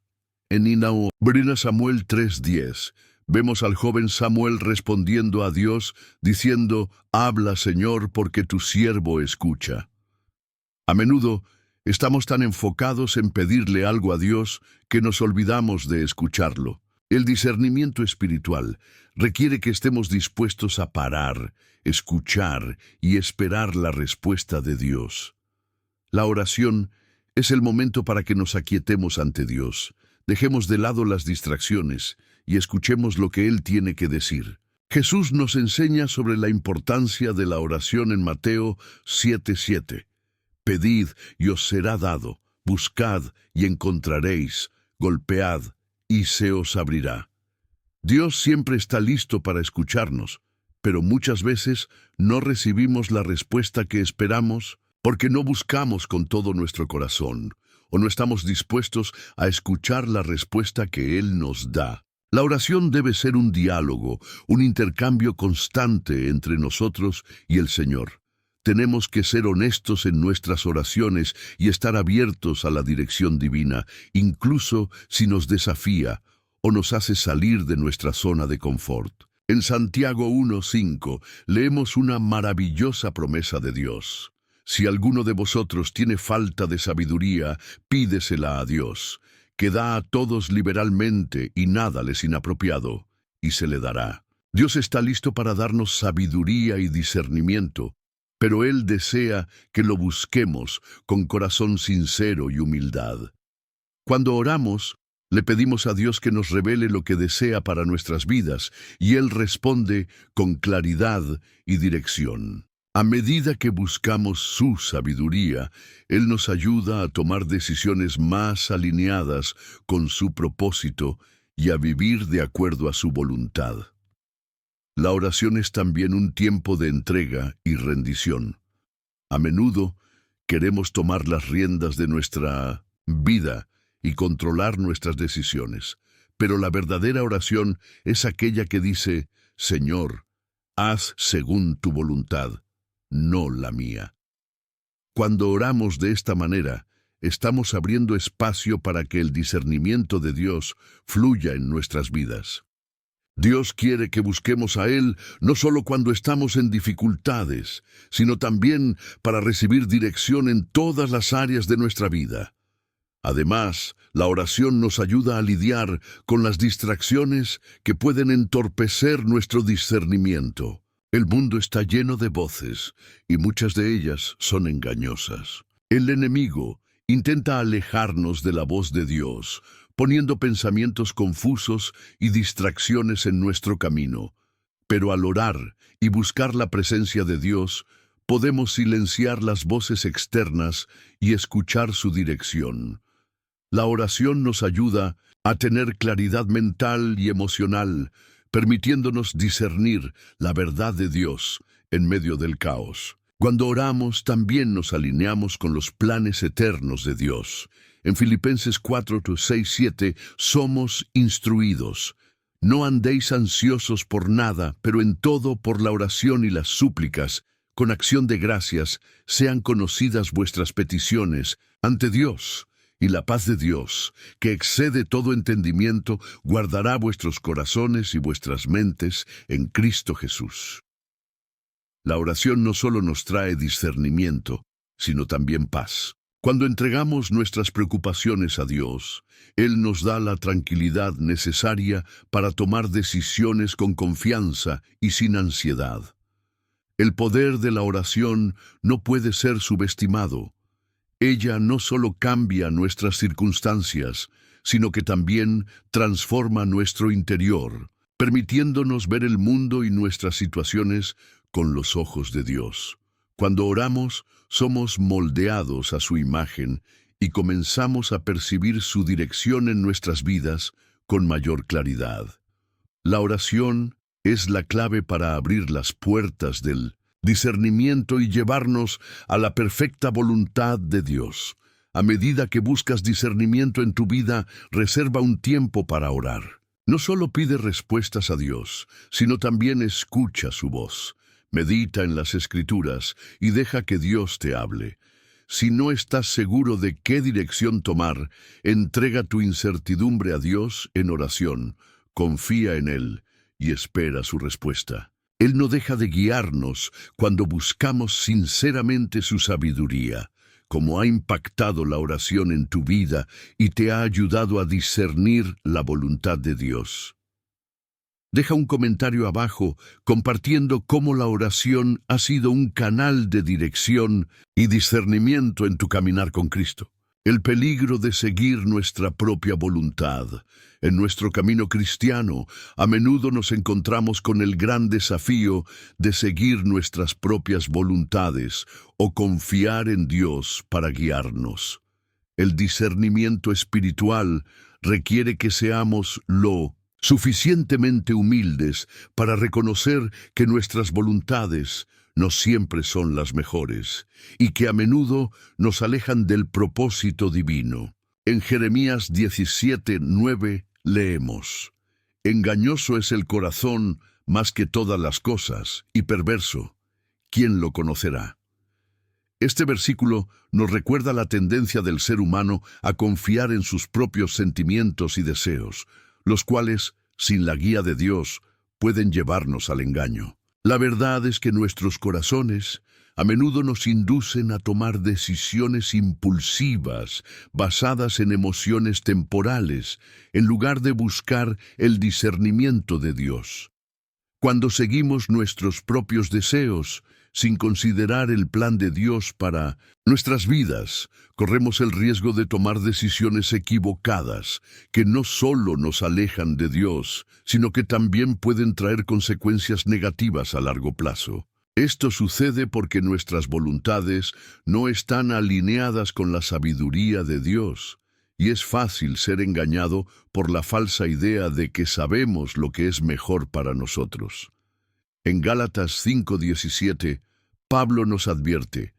En 1 Samuel 3:10, vemos al joven Samuel respondiendo a Dios, diciendo, «Habla, Señor, porque tu siervo escucha». A menudo, estamos tan enfocados en pedirle algo a Dios que nos olvidamos de escucharlo. El discernimiento espiritual requiere que estemos dispuestos a parar, escuchar y esperar la respuesta de Dios. La oración es el momento para que nos aquietemos ante Dios, dejemos de lado las distracciones y escuchemos lo que Él tiene que decir. Jesús nos enseña sobre la importancia de la oración en Mateo 7:7. Pedid y os será dado, buscad y encontraréis, golpead y se os abrirá. Dios siempre está listo para escucharnos, pero muchas veces no recibimos la respuesta que esperamos porque no buscamos con todo nuestro corazón o no estamos dispuestos a escuchar la respuesta que Él nos da. La oración debe ser un diálogo, un intercambio constante entre nosotros y el Señor. Tenemos que ser honestos en nuestras oraciones y estar abiertos a la dirección divina, incluso si nos desafía o nos hace salir de nuestra zona de confort. En Santiago 1:5 leemos una maravillosa promesa de Dios. Si alguno de vosotros tiene falta de sabiduría, pídesela a Dios, que da a todos liberalmente y nada les inapropiado, y se le dará. Dios está listo para darnos sabiduría y discernimiento, pero Él desea que lo busquemos con corazón sincero y humildad. Cuando oramos, le pedimos a Dios que nos revele lo que desea para nuestras vidas, y Él responde con claridad y dirección. A medida que buscamos su sabiduría, Él nos ayuda a tomar decisiones más alineadas con su propósito y a vivir de acuerdo a su voluntad. La oración es también un tiempo de entrega y rendición. A menudo queremos tomar las riendas de nuestra vida y controlar nuestras decisiones, pero la verdadera oración es aquella que dice, «Señor, haz según tu voluntad, no la mía». Cuando oramos de esta manera, estamos abriendo espacio para que el discernimiento de Dios fluya en nuestras vidas. Dios quiere que busquemos a Él no solo cuando estamos en dificultades, sino también para recibir dirección en todas las áreas de nuestra vida. Además, la oración nos ayuda a lidiar con las distracciones que pueden entorpecer nuestro discernimiento. El mundo está lleno de voces, y muchas de ellas son engañosas. El enemigo intenta alejarnos de la voz de Dios, poniendo pensamientos confusos y distracciones en nuestro camino. Pero al orar y buscar la presencia de Dios, podemos silenciar las voces externas y escuchar su dirección. La oración nos ayuda a tener claridad mental y emocional, permitiéndonos discernir la verdad de Dios en medio del caos. Cuando oramos, también nos alineamos con los planes eternos de Dios. En Filipenses 4, 6, 7, somos instruidos. No andéis ansiosos por nada, pero en todo por la oración y las súplicas, con acción de gracias, sean conocidas vuestras peticiones ante Dios. Y la paz de Dios, que excede todo entendimiento, guardará vuestros corazones y vuestras mentes en Cristo Jesús. La oración no solo nos trae discernimiento, sino también paz. Cuando entregamos nuestras preocupaciones a Dios, Él nos da la tranquilidad necesaria para tomar decisiones con confianza y sin ansiedad. El poder de la oración no puede ser subestimado. Ella no solo cambia nuestras circunstancias, sino que también transforma nuestro interior, permitiéndonos ver el mundo y nuestras situaciones con los ojos de Dios. Cuando oramos, somos moldeados a su imagen y comenzamos a percibir su dirección en nuestras vidas con mayor claridad. La oración es la clave para abrir las puertas del discernimiento y llevarnos a la perfecta voluntad de Dios. A medida que buscas discernimiento en tu vida, reserva un tiempo para orar. No solo pide respuestas a Dios, sino también escucha su voz. Medita en las Escrituras y deja que Dios te hable. Si no estás seguro de qué dirección tomar, entrega tu incertidumbre a Dios en oración, confía en Él y espera su respuesta. Él no deja de guiarnos cuando buscamos sinceramente su sabiduría. Cómo ha impactado la oración en tu vida y te ha ayudado a discernir la voluntad de Dios. Deja un comentario abajo compartiendo cómo la oración ha sido un canal de dirección y discernimiento en tu caminar con Cristo. El peligro de seguir nuestra propia voluntad. En nuestro camino cristiano, a menudo nos encontramos con el gran desafío de seguir nuestras propias voluntades o confiar en Dios para guiarnos. El discernimiento espiritual requiere que seamos lo suficientemente humildes para reconocer que nuestras voluntades no siempre son las mejores y que a menudo nos alejan del propósito divino. En Jeremías 17:9 leemos: Engañoso es el corazón más que todas las cosas y perverso. ¿Quién lo conocerá? Este versículo nos recuerda la tendencia del ser humano a confiar en sus propios sentimientos y deseos, los cuales, sin la guía de Dios, pueden llevarnos al engaño. La verdad es que nuestros corazones a menudo nos inducen a tomar decisiones impulsivas basadas en emociones temporales, en lugar de buscar el discernimiento de Dios. Cuando seguimos nuestros propios deseos, sin considerar el plan de Dios para nuestras vidas, corremos el riesgo de tomar decisiones equivocadas que no solo nos alejan de Dios, sino que también pueden traer consecuencias negativas a largo plazo. Esto sucede porque nuestras voluntades no están alineadas con la sabiduría de Dios, y es fácil ser engañado por la falsa idea de que sabemos lo que es mejor para nosotros. En Gálatas 5:17, Pablo nos advierte: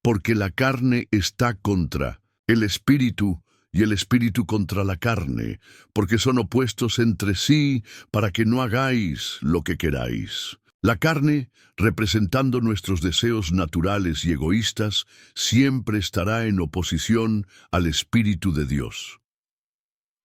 porque la carne está contra el espíritu y el espíritu contra la carne, porque son opuestos entre sí para que no hagáis lo que queráis. La carne, representando nuestros deseos naturales y egoístas, siempre estará en oposición al Espíritu de Dios.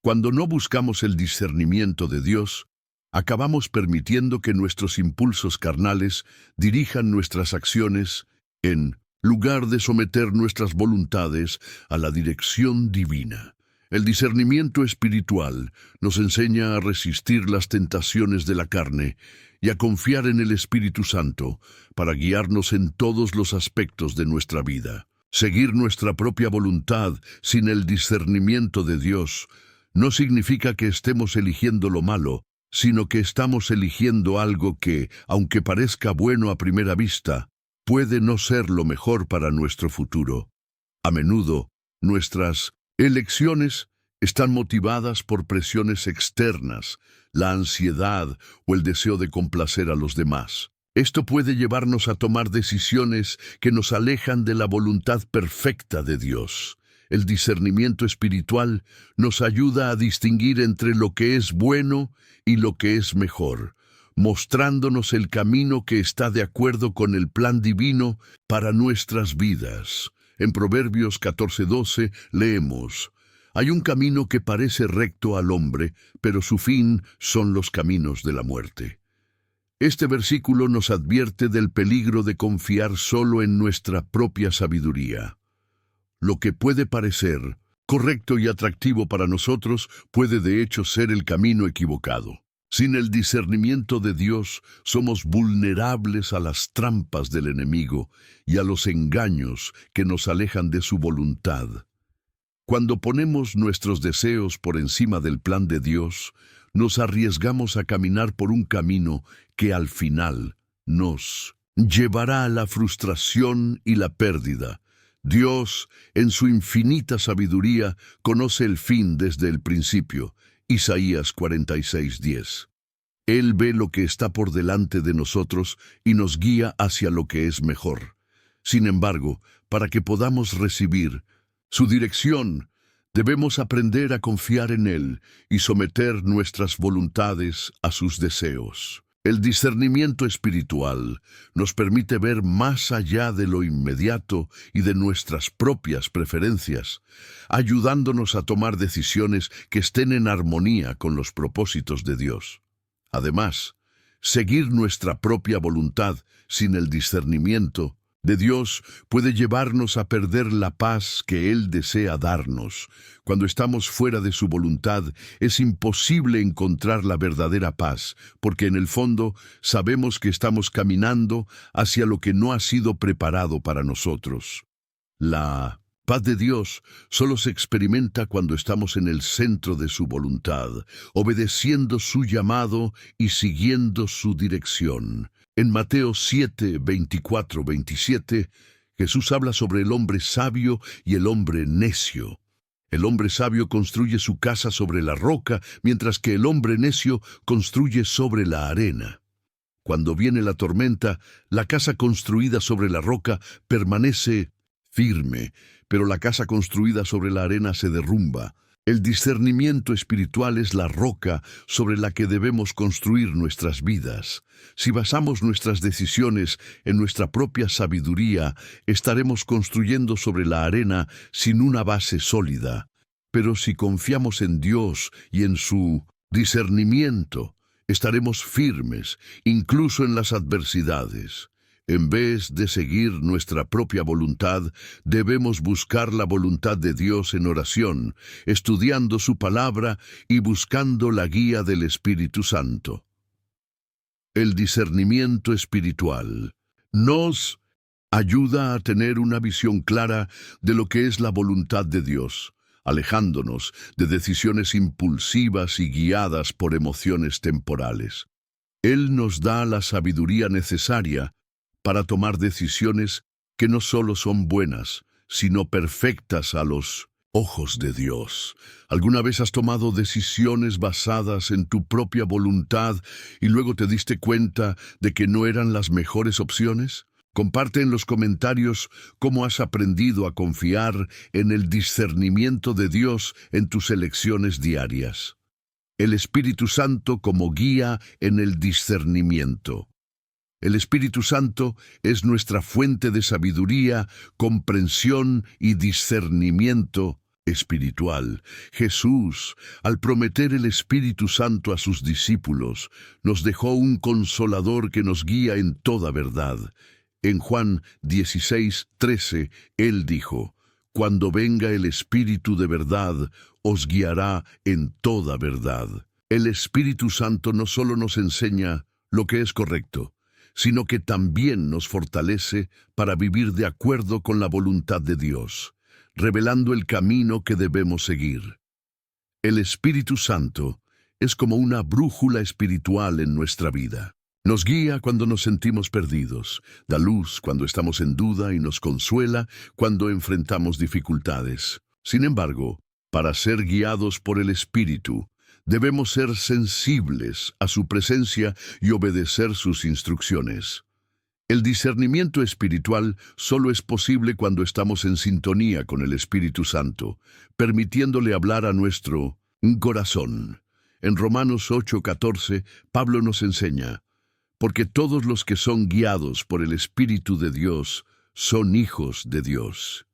Cuando no buscamos el discernimiento de Dios, acabamos permitiendo que nuestros impulsos carnales dirijan nuestras acciones en lugar de someter nuestras voluntades a la dirección divina. El discernimiento espiritual nos enseña a resistir las tentaciones de la carne y a confiar en el Espíritu Santo para guiarnos en todos los aspectos de nuestra vida. Seguir nuestra propia voluntad sin el discernimiento de Dios no significa que estemos eligiendo lo malo, sino que estamos eligiendo algo que, aunque parezca bueno a primera vista, puede no ser lo mejor para nuestro futuro. A menudo, nuestras elecciones están motivadas por presiones externas, la ansiedad o el deseo de complacer a los demás. Esto puede llevarnos a tomar decisiones que nos alejan de la voluntad perfecta de Dios. El discernimiento espiritual nos ayuda a distinguir entre lo que es bueno y lo que es mejor, mostrándonos el camino que está de acuerdo con el plan divino para nuestras vidas. En Proverbios 14:12 leemos: «Hay un camino que parece recto al hombre, pero su fin son los caminos de la muerte». Este versículo nos advierte del peligro de confiar solo en nuestra propia sabiduría. Lo que puede parecer correcto y atractivo para nosotros puede de hecho ser el camino equivocado. Sin el discernimiento de Dios, somos vulnerables a las trampas del enemigo y a los engaños que nos alejan de su voluntad. Cuando ponemos nuestros deseos por encima del plan de Dios, nos arriesgamos a caminar por un camino que al final nos llevará a la frustración y la pérdida. Dios, en su infinita sabiduría, conoce el fin desde el principio. Isaías 46:10. Él ve lo que está por delante de nosotros y nos guía hacia lo que es mejor. Sin embargo, para que podamos recibir su dirección, debemos aprender a confiar en Él y someter nuestras voluntades a sus deseos. El discernimiento espiritual nos permite ver más allá de lo inmediato y de nuestras propias preferencias, ayudándonos a tomar decisiones que estén en armonía con los propósitos de Dios. Además, seguir nuestra propia voluntad sin el discernimiento de Dios puede llevarnos a perder la paz que Él desea darnos. Cuando estamos fuera de su voluntad, es imposible encontrar la verdadera paz, porque en el fondo sabemos que estamos caminando hacia lo que no ha sido preparado para nosotros. La paz de Dios solo se experimenta cuando estamos en el centro de su voluntad, obedeciendo su llamado y siguiendo su dirección. En Mateo 7, 24, 27, Jesús habla sobre el hombre sabio y el hombre necio. El hombre sabio construye su casa sobre la roca, mientras que el hombre necio construye sobre la arena. Cuando viene la tormenta, la casa construida sobre la roca permanece firme, pero la casa construida sobre la arena se derrumba. El discernimiento espiritual es la roca sobre la que debemos construir nuestras vidas. Si basamos nuestras decisiones en nuestra propia sabiduría, estaremos construyendo sobre la arena sin una base sólida. Pero si confiamos en Dios y en su discernimiento, estaremos firmes, incluso en las adversidades. En vez de seguir nuestra propia voluntad, debemos buscar la voluntad de Dios en oración, estudiando su palabra y buscando la guía del Espíritu Santo. El discernimiento espiritual nos ayuda a tener una visión clara de lo que es la voluntad de Dios, alejándonos de decisiones impulsivas y guiadas por emociones temporales. Él nos da la sabiduría necesaria para tomar decisiones que no solo son buenas, sino perfectas a los ojos de Dios. ¿Alguna vez has tomado decisiones basadas en tu propia voluntad y luego te diste cuenta de que no eran las mejores opciones? Comparte en los comentarios cómo has aprendido a confiar en el discernimiento de Dios en tus elecciones diarias. El Espíritu Santo como guía en el discernimiento. El Espíritu Santo es nuestra fuente de sabiduría, comprensión y discernimiento espiritual. Jesús, al prometer el Espíritu Santo a sus discípulos, nos dejó un consolador que nos guía en toda verdad. En Juan 16:13, Él dijo: «Cuando venga el Espíritu de verdad, os guiará en toda verdad». El Espíritu Santo no solo nos enseña lo que es correcto, sino que también nos fortalece para vivir de acuerdo con la voluntad de Dios, revelando el camino que debemos seguir. El Espíritu Santo es como una brújula espiritual en nuestra vida. Nos guía cuando nos sentimos perdidos, da luz cuando estamos en duda y nos consuela cuando enfrentamos dificultades. Sin embargo, para ser guiados por el Espíritu, debemos ser sensibles a su presencia y obedecer sus instrucciones. El discernimiento espiritual solo es posible cuando estamos en sintonía con el Espíritu Santo, permitiéndole hablar a nuestro corazón. En Romanos 8:14, Pablo nos enseña: «Porque todos los que son guiados por el Espíritu de Dios son hijos de Dios».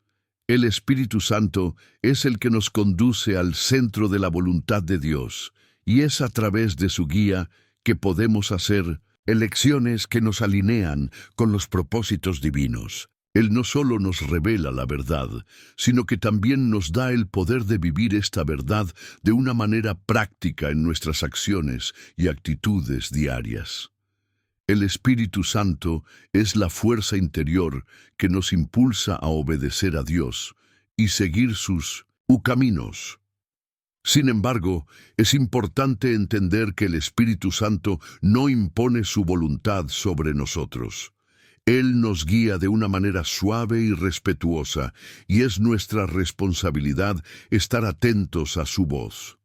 El Espíritu Santo es el que nos conduce al centro de la voluntad de Dios, y es a través de su guía que podemos hacer elecciones que nos alinean con los propósitos divinos. Él no solo nos revela la verdad, sino que también nos da el poder de vivir esta verdad de una manera práctica en nuestras acciones y actitudes diarias. El Espíritu Santo es la fuerza interior que nos impulsa a obedecer a Dios y seguir sus caminos. Sin embargo, es importante entender que el Espíritu Santo no impone su voluntad sobre nosotros. Él nos guía de una manera suave y respetuosa, y es nuestra responsabilidad estar atentos a su voz.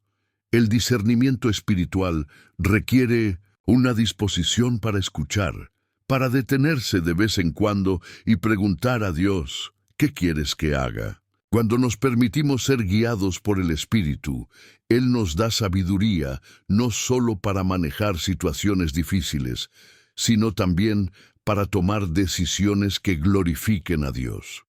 El discernimiento espiritual requiere una disposición para escuchar, para detenerse de vez en cuando y preguntar a Dios: ¿qué quieres que haga? Cuando nos permitimos ser guiados por el Espíritu, Él nos da sabiduría no solo para manejar situaciones difíciles, sino también para tomar decisiones que glorifiquen a Dios.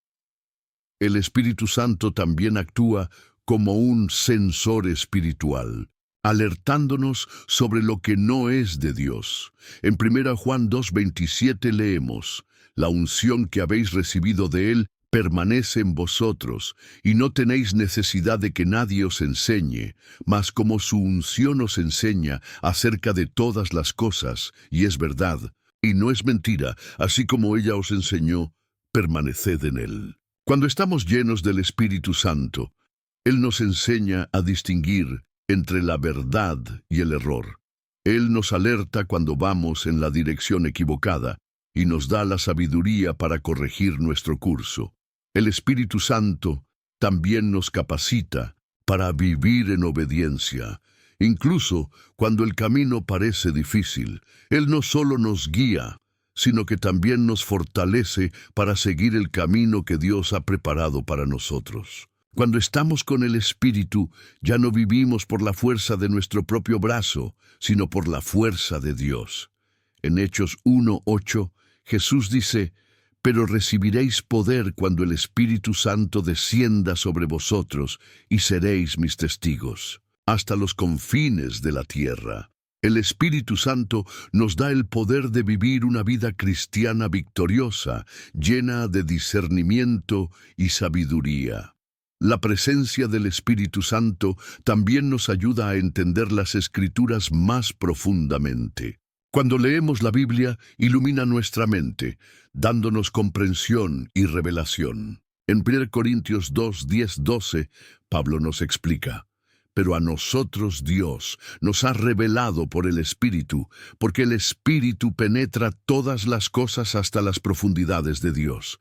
El Espíritu Santo también actúa como un sensor espiritual, alertándonos sobre lo que no es de Dios. En 1 Juan 2:27 leemos: «La unción que habéis recibido de Él permanece en vosotros, y no tenéis necesidad de que nadie os enseñe, mas como su unción os enseña acerca de todas las cosas, y es verdad, y no es mentira, así como ella os enseñó, permaneced en Él». Cuando estamos llenos del Espíritu Santo, Él nos enseña a distinguir entre la verdad y el error. Él nos alerta cuando vamos en la dirección equivocada y nos da la sabiduría para corregir nuestro curso. El Espíritu Santo también nos capacita para vivir en obediencia. Incluso cuando el camino parece difícil, Él no solo nos guía, sino que también nos fortalece para seguir el camino que Dios ha preparado para nosotros. Cuando estamos con el Espíritu, ya no vivimos por la fuerza de nuestro propio brazo, sino por la fuerza de Dios. En Hechos 1:8, Jesús dice: «Pero recibiréis poder cuando el Espíritu Santo descienda sobre vosotros, y seréis mis testigos, hasta los confines de la tierra». El Espíritu Santo nos da el poder de vivir una vida cristiana victoriosa, llena de discernimiento y sabiduría. La presencia del Espíritu Santo también nos ayuda a entender las Escrituras más profundamente. Cuando leemos la Biblia, ilumina nuestra mente, dándonos comprensión y revelación. En 1 Corintios 2:10-12, Pablo nos explica: «Pero a nosotros Dios nos ha revelado por el Espíritu, porque el Espíritu penetra todas las cosas hasta las profundidades de Dios.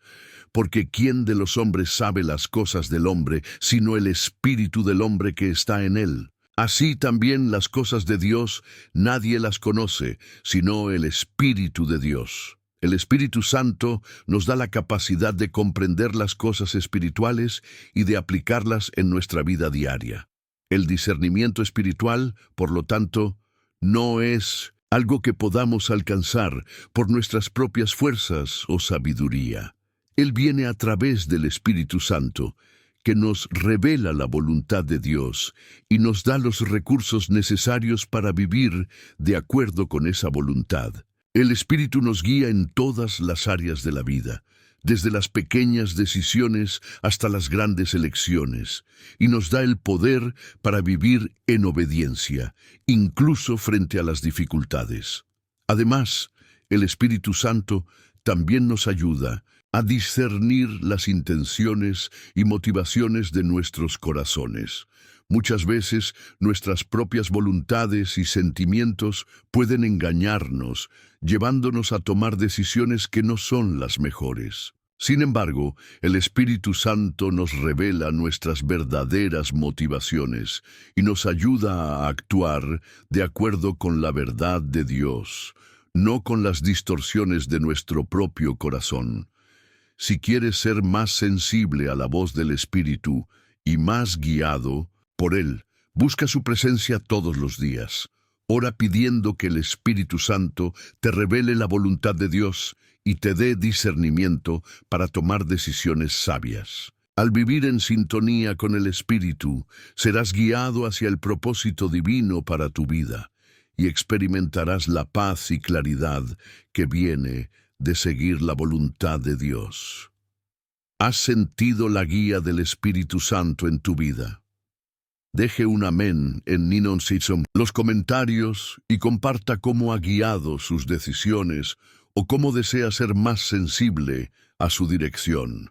Porque ¿quién de los hombres sabe las cosas del hombre, sino el Espíritu del hombre que está en él? Así también las cosas de Dios nadie las conoce, sino el Espíritu de Dios». El Espíritu Santo nos da la capacidad de comprender las cosas espirituales y de aplicarlas en nuestra vida diaria. El discernimiento espiritual, por lo tanto, no es algo que podamos alcanzar por nuestras propias fuerzas o sabiduría. Él viene a través del Espíritu Santo, que nos revela la voluntad de Dios y nos da los recursos necesarios para vivir de acuerdo con esa voluntad. El Espíritu nos guía en todas las áreas de la vida, desde las pequeñas decisiones hasta las grandes elecciones, y nos da el poder para vivir en obediencia, incluso frente a las dificultades. Además, el Espíritu Santo también nos ayuda a discernir las intenciones y motivaciones de nuestros corazones. Muchas veces nuestras propias voluntades y sentimientos pueden engañarnos, llevándonos a tomar decisiones que no son las mejores. Sin embargo, el Espíritu Santo nos revela nuestras verdaderas motivaciones y nos ayuda a actuar de acuerdo con la verdad de Dios, no con las distorsiones de nuestro propio corazón. Si quieres ser más sensible a la voz del Espíritu y más guiado por Él, busca su presencia todos los días. Ora pidiendo que el Espíritu Santo te revele la voluntad de Dios y te dé discernimiento para tomar decisiones sabias. Al vivir en sintonía con el Espíritu, serás guiado hacia el propósito divino para tu vida y experimentarás la paz y claridad que viene de seguir la voluntad de Dios. ¿Has sentido la guía del Espíritu Santo en tu vida? Deje un amén en Ninon Sitsom los comentarios y comparta cómo ha guiado sus decisiones o cómo desea ser más sensible a su dirección.